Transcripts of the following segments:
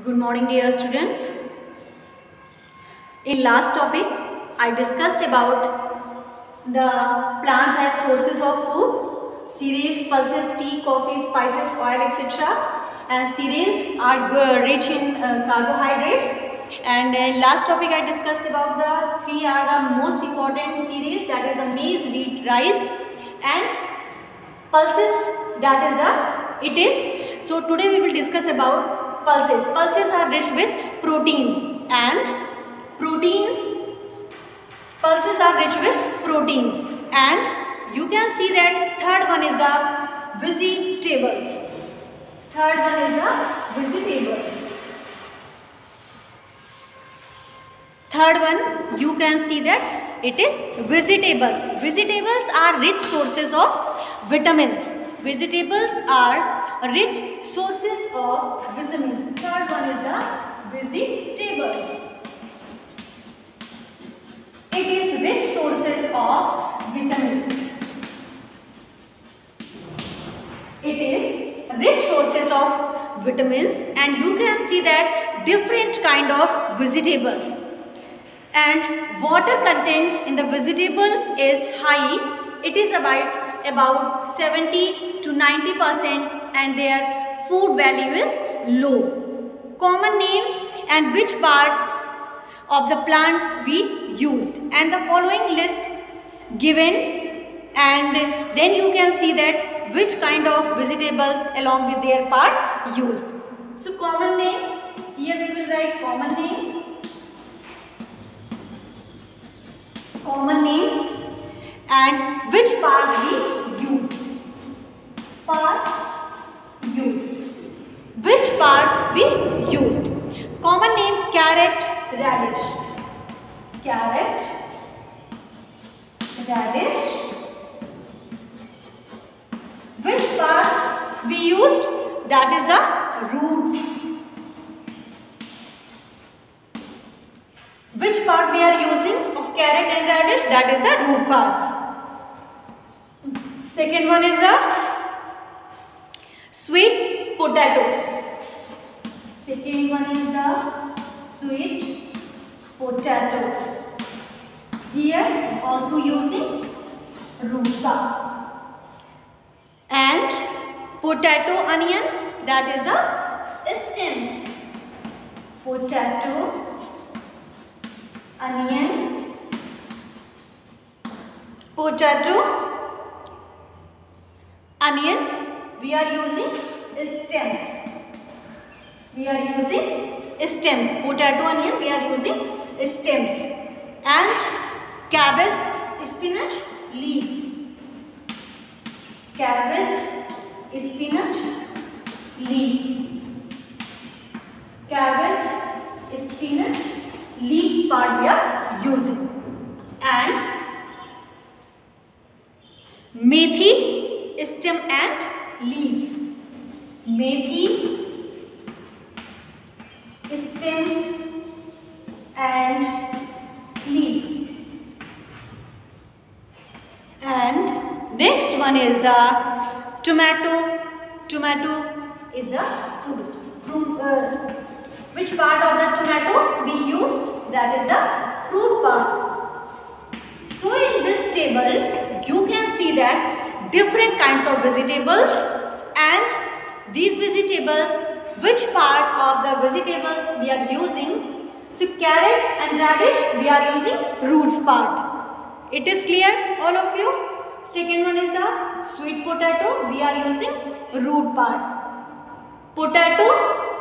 Good morning, dear students. In last topic, I discussed about the plants as sources of food, cereals, pulses, tea, coffee, spices, oil, etc. And cereals are rich in carbohydrates. And in last topic, I discussed about the three are the most important cereals, that is the maize, wheat, rice, and pulses, that is the it is. So today we will discuss about pulses. Pulses are rich with proteins and pulses are rich with proteins, and you can see that third one is the vegetables. Third one is the vegetables. Third one, you can see that it is vegetables. Vegetables are rich sources of vitamins. Vegetables are rich sources of vitamins. Third one is the vegetables. It is rich sources of vitamins. It is rich sources of vitamins, and you can see that different kind of vegetables. And water content in the vegetable is high. It is about 70 to 90%, and their food value is low. Common name and which part of the plant we used, and the following list given, and then you can see that which kind of vegetables along with their part used. So common name, here we will write common name. Common name and which part we used. Which part we used. Common name carrot, radish. Carrot, radish. Which part we used? That is the roots. Which part we are using of carrot and radish? That is the root parts. Second one is the sweet potato. Second one is the sweet potato. Here also using root part. And potato onion, that is the stems. Potato onion, we are using stems. Potato onion, we are using stems. And cabbage, spinach, leaves. Cabbage, spinach, leaves. Cabbage, spinach, leaves part we are using. And methi, stem and leaf. Methi, stem and leaf. And next one is the tomato. Tomato is the fruit. Which part of the tomato we use? That is the fruit part. So in this table, you can see that different kinds of vegetables, and these vegetables, which part of the vegetables we are using. So carrot and radish, we are using roots part. It is clear, all of you? Second one is the sweet potato, we are using root part. Potato,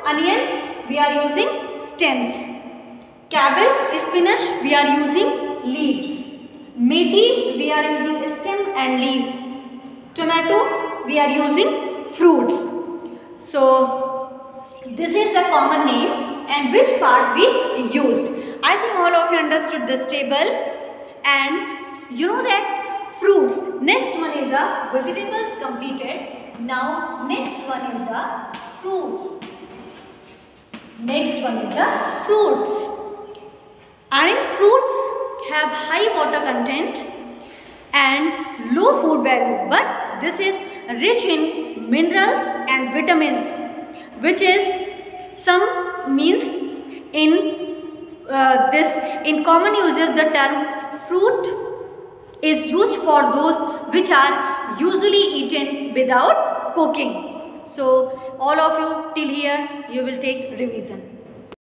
onion, we are using stems. Cabbage, spinach, we are using leaves. Methi, we are using stem and leaf. Tomato, we are using fruits. So this is the common name and which part we used. I think all of you understood this table, and you know that fruits. Next one is the vegetables completed. Now next one is the fruits. Next one is the fruits. And fruits have high water content and low food value, but this is rich in minerals and vitamins, which is some means in common uses the term fruit is used for those which are usually eaten without cooking. So all of you till here you will take revision.